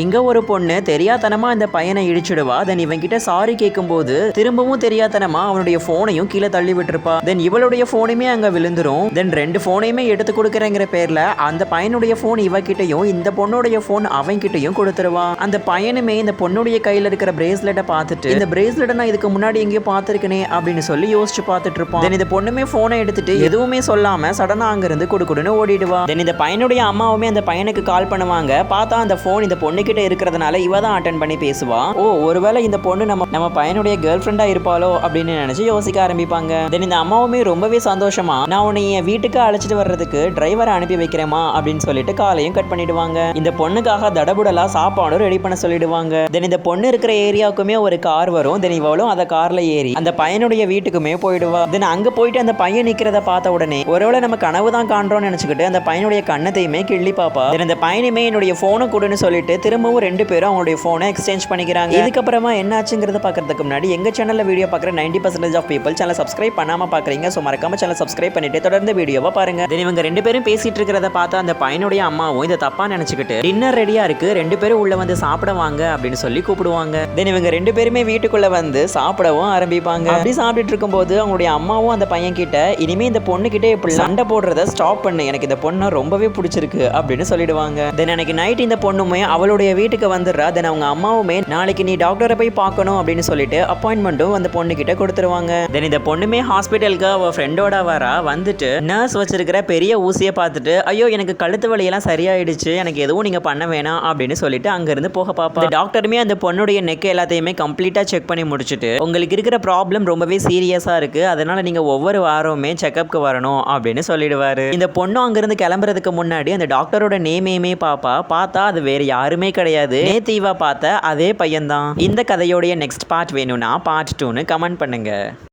இங்க ஒரு பொண்ணு தெரியாதனமா இந்த பையனை இடிச்சிடுவா. தென் இவன் கிட்ட சாரி கேட்கும்போது திரும்பவும் தெரியாதனமா அவனுடைய போனையும் கீழே தள்ளி விட்டுருப்பா. தென் இவளுடைய போனுமே அங்க விழுந்துரும். தென் ரெண்டு போனையுமே எடுத்து கொடுக்கறங்கிற பேர்ல அந்த பையனுடைய போன் இவகிட்டையும் இந்த பொண்ணுடைய போன் அவன் கிட்டையும் கொடுத்துருவா. அந்த பையனுமே இந்த பொண்ணுடைய கையில இருக்கிற பிரேஸ்லெட்டை பார்த்துட்டு இந்த பிரேஸ்லெட்டை நான் இதுக்கு முன்னாடி எங்கேயோ பார்த்திருக்கனே அப்படின்னு சொல்லி யோசிச்சு பார்த்துட்டு இருப்பான். தென் இந்த பொண்ணுமே போனை எடுத்துட்டு எதுவுமே சொல்லாம சடனா அங்க இருந்து குடுக்குடுன்னு ஓடிடுவா. தென் இந்த பையனுடைய அம்மாவுமே அந்த பையனுக்கு கால் பண்ணுவாங்க. பார்த்தா அந்த போன் இந்த பொண்ணு கிட்ட இருக்கிறதுனால இவ தான் அட்டென்ட் பண்ணி பேசுவா. ஓ ஒருவேளை இந்த பொண்ணு நம்ம பையனுடைய கேர்ள் ஃப்ரெண்டா இருப்பாளோ அப்படின்னு நினைச்சு யோசிக்க ஆரம்பிப்பாங்க. தென் இந்த அம்மாவுமே ரொம்பவே சந்தோஷமா நான் உன்னை என் வீட்டுக்கு அழைச்சிட்டு வர்றதுக்கு டிரைவரை அனுப்பி வைக்கிறேமா அப்படின்னு சொல்லிட்டு காலையும் கட் பண்ணிடுவாங்க. இந்த பொண்ணுக்காக தடபுடலா சாப்பாடும் ரெடி பண்ண சொல்லிடுவாங்க. தென் இந்த பொண்ணு இருக்கிற ஏரியாவுக்குமே ஒரு கார் வரும். தென் இவளும் அந்த கார்ல ஏறி அந்த பையனுடைய வீட்டுக்குமே போயிடுவா. தென் அங்க போயிட்டு அந்த பையன் நிக்கிறத பார்த்த உடனே ஒருவேளை நம்ம கனவு தான் காண்றோம்னு நினைச்சுக்கிட்டு அந்த பையனுடைய கண்ணத்தையுமே கிள்ளி பாப்பா. இந்த பையனுமே என்னுடைய போனை கொடுன்னு சொல்லிட்டு திரும்பவும் ரெண்டு பேரும் அவங்களுடைய போனை எக்ஸ்சேஞ்ச் பண்ணிக்கிறாங்க. இதுக்கப்புறமா என்னாச்சுங்கிறத பார்க்கறதுக்கு முன்னாடி எங்க சேனல்ல வீடியோ பார்க்குற 90% ஆஃப் பீப்பிள் சேனல் சப்ஸ்கிரைப் பண்ணாம பாக்குறீங்க. ஸோ மறக்காம சேனல் சப்ஸ்கிரைப் பண்ணிட்டு தொடர்ந்து வீடியோவை பாருங்க. இவங்க ரெண்டு பேரும் பேசிட்டு இருக்கிறத பார்த்தா அந்த பையனுடைய அம்மாவும் இதை தப்பா நினைச்சுக்கிட்டு டின்னர் ரெடியா இருக்கு, ரெண்டு பேரும் உள்ள வந்து சாப்பிட வாங்க அப்படின்னு சொல்லி கூப்பிடுவாங்க. தென் இவங்க ரெண்டு பேருமே வீட்டுக்குள்ள வந்து சாப்பிடவும் ஆரம்பிப்பாங்க. அப்படி சாப்பிட்டு இருக்கும்போது அவங்களுடைய அம்மாவும் அந்த பையன் கிட்ட இனிமே இந்த பொண்ணு கிட்ட இப்படி சண்டை போடுறத ஸ்டாப் பண்ணு, எனக்கு இந்த பொண்ணு ரொம்பவே பிடிச்சிருக்கு அப்படின்னு சொல்லிடுவாங்க. தென் அன்னைக்கு நைட் இந்த பொண்ணுமே அவளுடைய வீட்டுக்கு வந்துடுறா. தென் அவங்க அம்மாவுமே நாளைக்கு நீ டாக்டரை போய் பார்க்கணும் அப்படின்னு சொல்லிட்டு அப்பாயின்மெண்ட்டும் அந்த பொண்ணு கிட்ட கொடுத்துருவாங்க. தென் இந்த பொண்ணுமே ஹாஸ்பிட்டலுக்கு அவ ஃப்ரெண்டோட வரா. வந்துட்டு நர்ஸ் வச்சிருக்கிற பெரிய ஊசியை பார்த்துட்டு ஐயோ எனக்கு கழுத்து வலியெல்லாம் சரியாயிடுச்சு, எனக்கு எதுவும் நீங்க பண்ண வேணாம் அப்படின்னு சொல்லிட்டு அங்க இருந்து போக பாப்பா. டாக்டருமே அந்த பொண்ணுடைய நெக் எல்லாத்தையுமே கம்ப்ளீட்டா செக் பண்ணி முடிச்சுட்டு உங்களுக்கு இருக்கிற ப்ராப்ளம் ரொம்பவே சீரியஸா இருக்கு, அதனால நீங்க ஒவ்வொரு வாரமுமே செக்அப்க்கு வரணும் அப்படின்னு சொல்லிடுவாரு. இந்த பொண்ணு அங்கிருந்து கிளம்புறதுக்கு முன்னாடி அந்த டாக்டரோட நேமையுமே பார்த்தா அது வேற யாருமே கிடையாது, நேத்தீவா பார்த்த அதே பையன்தான். இந்த கதையோடைய நெக்ஸ்ட் பார்ட் வேணும்னா பார்ட் 2ன்னு கமெண்ட் பண்ணுங்க.